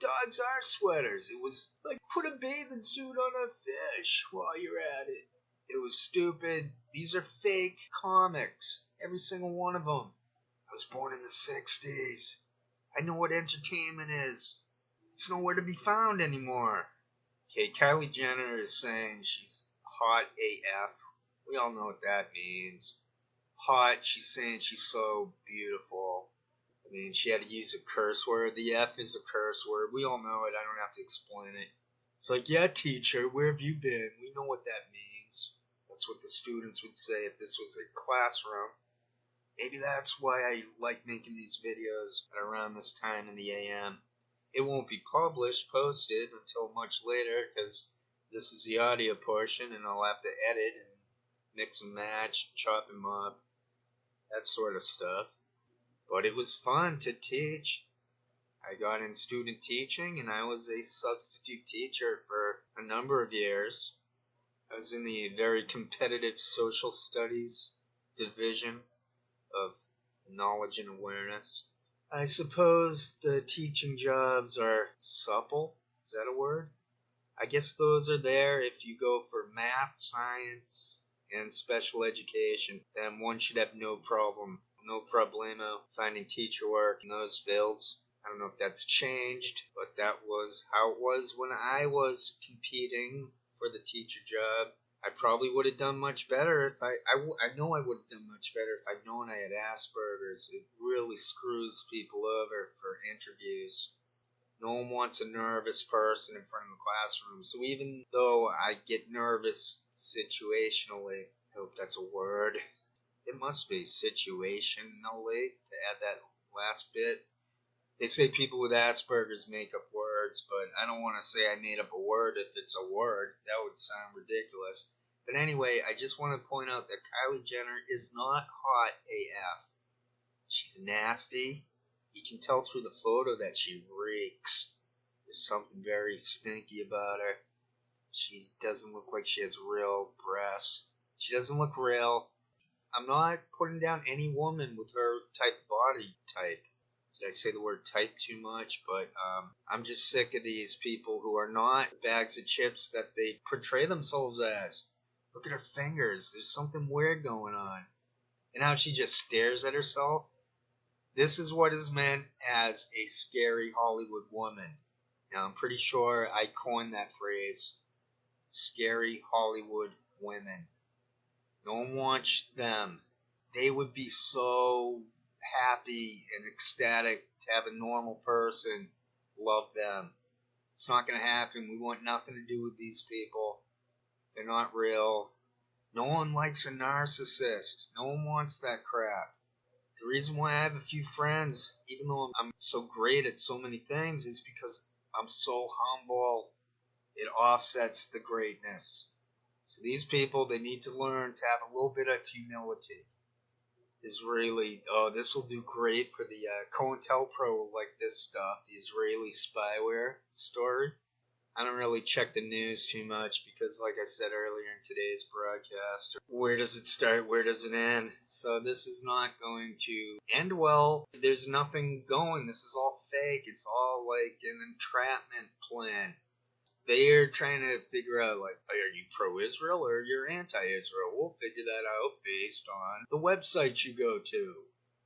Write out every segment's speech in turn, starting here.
dogs are sweaters. It was like, put a bathing suit on a fish while you're at it. It was stupid. These are fake comics. Every single one of them. I was born in the 60s. I know what entertainment is. It's nowhere to be found anymore. Okay, Kylie Jenner is saying she's hot AF. We all know what that means. Hot, she's saying she's so beautiful. I mean, she had to use a curse word. The F is a curse word. We all know it. I don't have to explain it. It's like, yeah, teacher, where have you been? We know what that means. That's what the students would say if this was a classroom. Maybe that's why I like making these videos at around this time in the AM. It won't be posted until much later because this is the audio portion and I'll have to edit and mix and match, chop and up, that sort of stuff. But it was fun to teach. I got in student teaching and I was a substitute teacher for a number of years. I was in the very competitive social studies division of knowledge and awareness. I suppose the teaching jobs are supple. Is that a word? I guess those are there if you go for math, science, and special education. Then one should have no problemo finding teacher work in those fields. I don't know if that's changed, but that was how it was when I was competing for the teacher job. I probably would have done much better if I know I would have done much better if I'd known I had Asperger's. It really screws people over for interviews. No one wants a nervous person in front of the classroom. So even though I get nervous situationally, I hope that's a word. It must be situationally to add that last bit. They say people with Asperger's make up words, but I don't want to say I made up a word if it's a word. That would sound ridiculous. But anyway, I just want to point out that Kylie Jenner is not hot AF. She's nasty. You can tell through the photo that she reeks. There's something very stinky about her. She doesn't look like she has real breasts. She doesn't look real. I'm not putting down any woman with her type body type. Did I say the word type too much? But I'm just sick of these people who are not bags of chips that they portray themselves as. Look at her fingers. There's something weird going on. And how she just stares at herself. This is what is meant as a scary Hollywood woman. Now, I'm pretty sure I coined that phrase. Scary Hollywood women. No one wants them. They would be so happy and ecstatic to have a normal person love them. It's not going to happen. We want nothing to do with these people. They're not real. No one likes a narcissist. No one wants that crap. The reason why I have a few friends, even though I'm so great at so many things, is because I'm so humble. It offsets the greatness. So these people, they need to learn to have a little bit of humility. Is really, this will do great for the COINTELPRO will like this stuff, the Israeli spyware story. I don't really check the news too much because, like I said earlier in today's broadcast, where does it start, where does it end? So this is not going to end well. There's nothing going. This is all fake. It's all like an entrapment plan. They are trying to figure out, like, are you pro-Israel or you're anti-Israel? We'll figure that out based on the website you go to.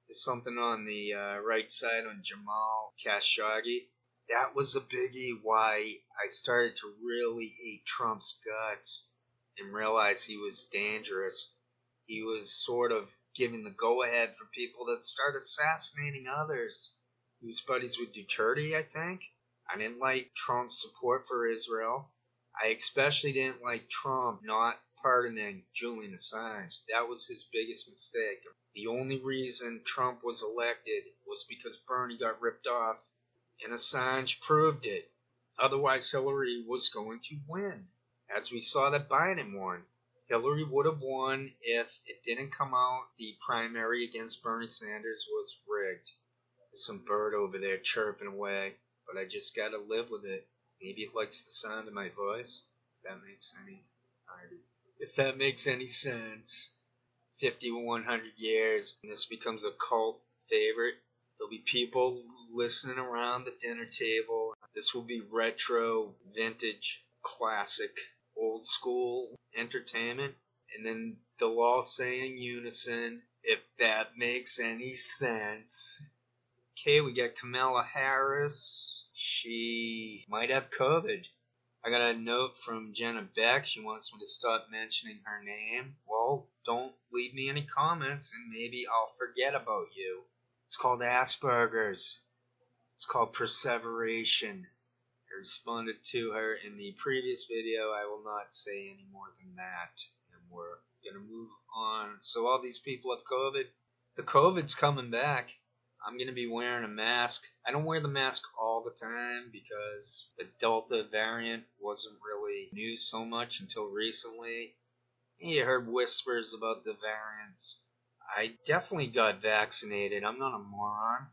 There's something on the right side on Jamal Khashoggi. That was a biggie why I started to really hate Trump's guts and realize he was dangerous. He was sort of giving the go-ahead for people that start assassinating others. He was buddies with Duterte, I think. I didn't like Trump's support for Israel. I especially didn't like Trump not pardoning Julian Assange. That was his biggest mistake. The only reason Trump was elected was because Bernie got ripped off, and Assange proved it. Otherwise, Hillary was going to win. As we saw that Biden won. Hillary would have won if it didn't come out the primary against Bernie Sanders was rigged. There's some bird over there chirping away. But I just gotta live with it. Maybe it likes the sound of my voice. If that makes any sense. 50 to 100 years, and this becomes a cult favorite. There'll be people listening around the dinner table. This will be retro, vintage, classic, old school entertainment. And then they'll all say in unison, if that makes any sense. Okay, we got Kamala Harris. She might have COVID. I got a note from Jenna Beck. She wants me to stop mentioning her name. Well, don't leave me any comments and maybe I'll forget about you. It's called Asperger's. It's called perseveration. I responded to her in the previous video. I will not say any more than that. And we're going to move on. So all these people have COVID. The COVID's coming back. I'm going to be wearing a mask. I don't wear the mask all the time because the Delta variant wasn't really news so much until recently. You heard whispers about the variants. I definitely got vaccinated. I'm not a moron.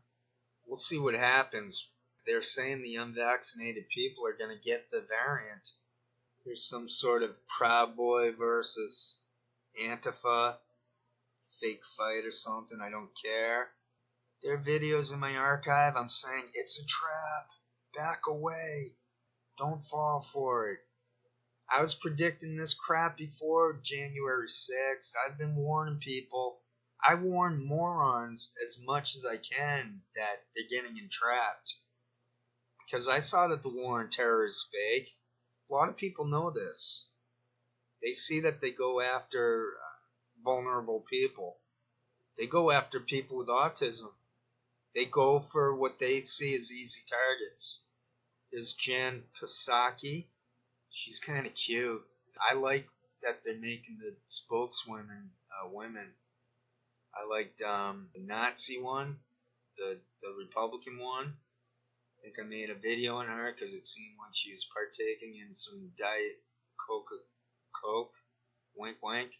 We'll see what happens. They're saying the unvaccinated people are going to get the variant. There's some sort of Proud Boy versus Antifa fake fight or something. I don't care. There are videos in my archive. I'm saying it's a trap. Back away. Don't fall for it. I was predicting this crap before January 6th. I've been warning people. I warn morons as much as I can that they're getting entrapped. Because I saw that the war on terror is fake. A lot of people know this. They see that they go after vulnerable people. They go after people with autism. They go for what they see as easy targets. There's Jen Psaki. She's kind of cute. I like that they're making the spokeswomen women. I liked the Nazi one, the Republican one. I think I made a video on her because it seemed like she was partaking in some Diet Coke. Wink, wink.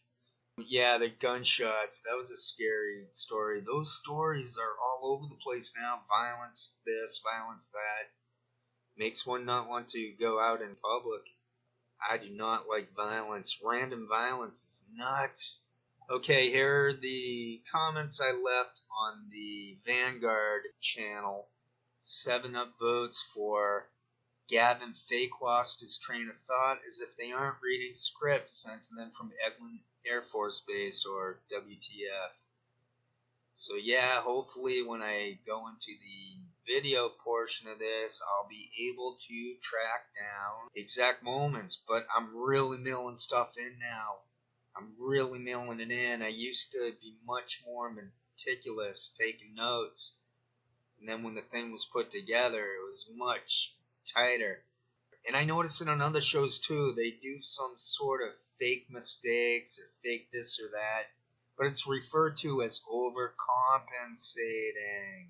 Yeah, the gunshots. That was a scary story. Those stories are all over the place now. Violence this, violence that. Makes one not want to go out in public. I do not like violence. Random violence is nuts. Okay, here are the comments I left on the Vanguard channel. 7 upvotes for Gavin fake lost his train of thought as if they aren't reading scripts sent to them from Eglin Air Force Base or WTF. So yeah, hopefully when I go into the video portion of this, I'll be able to track down the exact moments, but I'm really mailing stuff in now. I'm really mailing it in. I used to be much more meticulous, taking notes. And then when the thing was put together, it was much tighter. And I notice it on other shows too. They do some sort of fake mistakes or fake this or that. But it's referred to as overcompensating.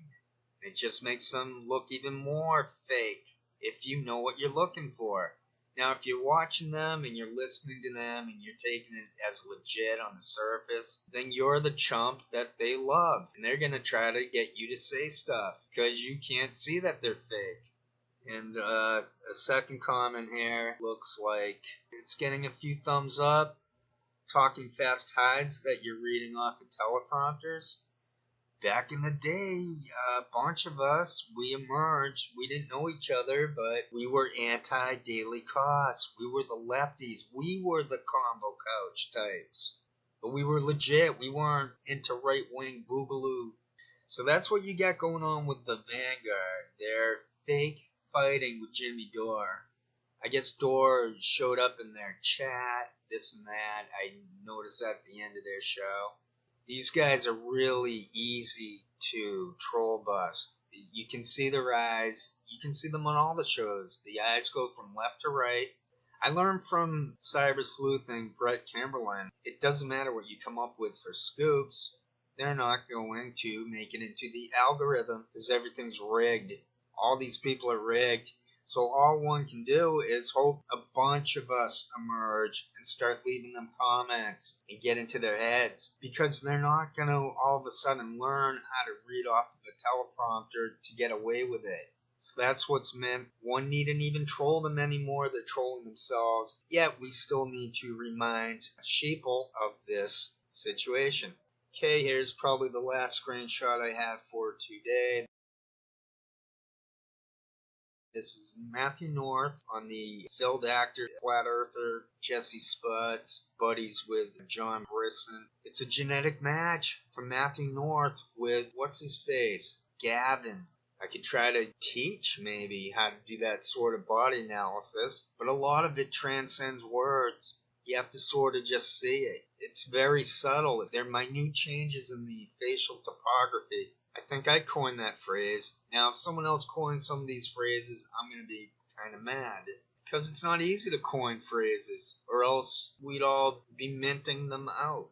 It just makes them look even more fake if you know what you're looking for. Now, if you're watching them and you're listening to them and you're taking it as legit on the surface, then you're the chump that they love. And they're going to try to get you to say stuff because you can't see that they're fake. And a second comment here looks like it's getting a few thumbs up. Talking fast hides that you're reading off of teleprompters. Back in the day, a bunch of us, we emerged. We didn't know each other, but we were anti-daily costs. We were the lefties. We were the convo couch types. But we were legit. We weren't into right-wing boogaloo. So that's what you got going on with the Vanguard. They're fake fighting with Jimmy Dore. I guess Dore showed up in their chat, this and that. I noticed that at the end of their show. These guys are really easy to troll bust. You can see their eyes. You can see them on all the shows. The eyes go from left to right. I learned from cyber sleuthing Brett Kimberlin, it doesn't matter what you come up with for scoops. They're not going to make it into the algorithm because everything's rigged. All these people are rigged. So all one can do is hope a bunch of us emerge and start leaving them comments and get into their heads. Because they're not going to all of a sudden learn how to read off the teleprompter to get away with it. So that's what's meant. One needn't even troll them anymore. They're trolling themselves. Yet we still need to remind sheeple of this situation. Okay, here's probably the last screenshot I have for today. This is Matthew North on the failed actor, flat earther, Jesse Spud's buddies with John Brisson. It's a genetic match from Matthew North with, what's his face? Gavin. I could try to teach, maybe, how to do that sort of body analysis, but a lot of it transcends words. You have to sort of just see it. It's very subtle. There are minute changes in the facial topography. I think I coined that phrase. Now, if someone else coins some of these phrases, I'm going to be kind of mad. Because it's not easy to coin phrases, or else we'd all be minting them out.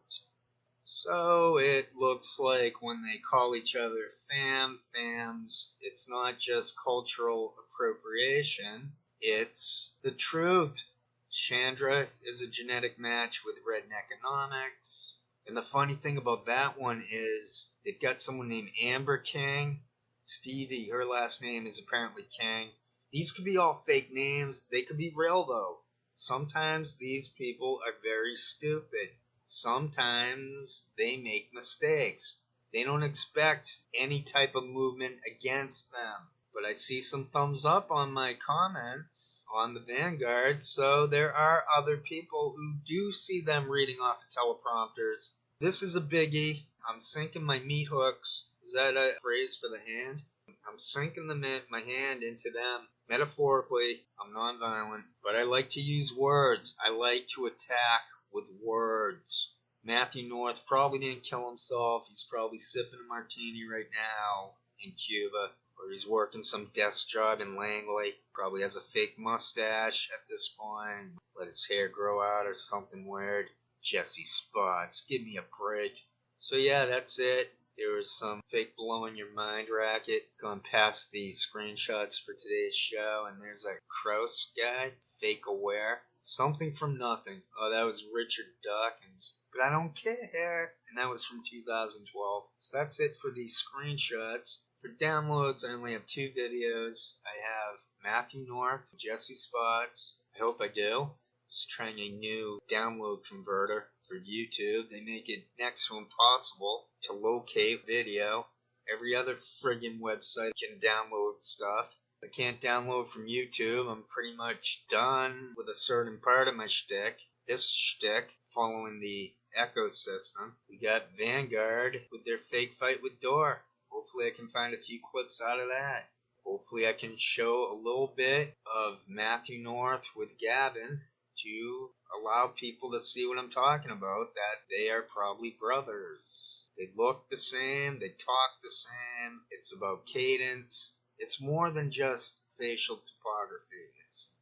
So it looks like when they call each other fams, it's not just cultural appropriation, it's the truth. Chandra is a genetic match with Redneckonomics. And the funny thing about that one is they've got someone named Amber King. Stevie, her last name is apparently King. These could be all fake names. They could be real, though. Sometimes these people are very stupid. Sometimes they make mistakes. They don't expect any type of movement against them. But I see some thumbs up on my comments on the Vanguard, so there are other people who do see them reading off of teleprompters. This is a biggie. I'm sinking my meat hooks. Is that a phrase for the hand? I'm sinking my hand into them. Metaphorically, I'm nonviolent, but I like to use words. I like to attack with words. Matthew North probably didn't kill himself. He's probably sipping a martini right now in Cuba. Or he's working some desk job in Langley. Probably has a fake mustache at this point. Let his hair grow out or something weird. Jesse Spots, give me a break. So yeah, that's it. There was some fake blowing your mind racket. Gone past the screenshots for today's show, and there's a Kraus guy, fake aware. Something from nothing. Oh, that was Richard Dawkins. But I don't care. And that was from 2012. So that's it for the screenshots. For downloads, I only have 2 videos. I have Matthew North, Jesse Spots. I hope I do. Just trying a new download converter for YouTube. They make it next to impossible to locate video. Every other friggin' website can download stuff. I can't download from YouTube. I'm pretty much done with a certain part of my shtick. This shtick, following the ecosystem. We got Vanguard with their fake fight with Dore. Hopefully I can find a few clips out of that. Hopefully I can show a little bit of Matthew North with Gavin to allow people to see what I'm talking about, that they are probably brothers. They look the same, they talk the same, it's about cadence. It's more than just facial topography.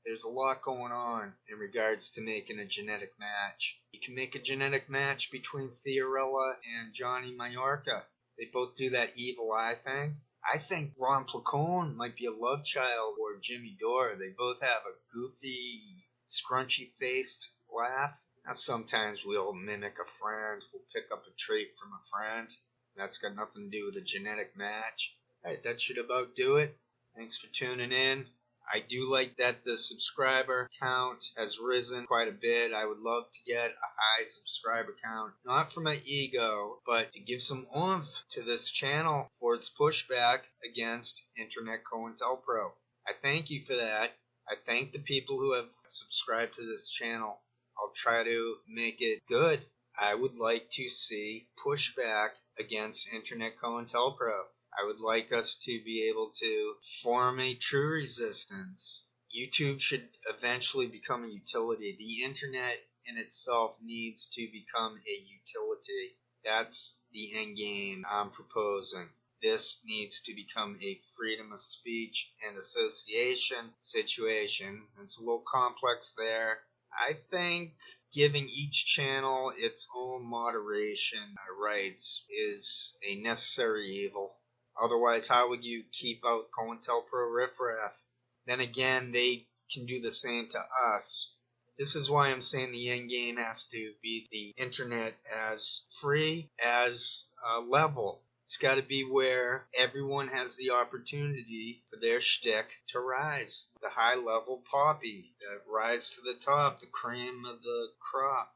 There's a lot going on in regards to making a genetic match. You can make a genetic match between Theorella and Johnny Mallorca. They both do that evil eye thing. I think Ron Placone might be a love child for Jimmy Dore. They both have a goofy, scrunchy-faced laugh. Now, sometimes we'll mimic a friend. We'll pick up a trait from a friend. That's got nothing to do with a genetic match. Alright, that should about do it. Thanks for tuning in. I do like that the subscriber count has risen quite a bit. I would love to get a high subscriber count, not for my ego, but to give some oomph to this channel for its pushback against Internet COINTELPRO. I thank you for that. I thank the people who have subscribed to this channel. I'll try to make it good. I would like to see pushback against Internet COINTELPRO. I would like us to be able to form a true resistance. YouTube should eventually become a utility. The internet in itself needs to become a utility. That's the end game I'm proposing. This needs to become a freedom of speech and association situation. It's a little complex there. I think giving each channel its own moderation rights is a necessary evil. Otherwise, how would you keep out COINTELPRO riffraff? Then again, they can do the same to us. This is why I'm saying the end game has to be the internet as free as level. It's got to be where everyone has the opportunity for their shtick to rise. The high-level poppy that rise to the top, the cream of the crop.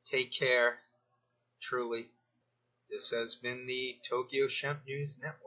Take care, truly. This has been the Tokyo Shemp News Network.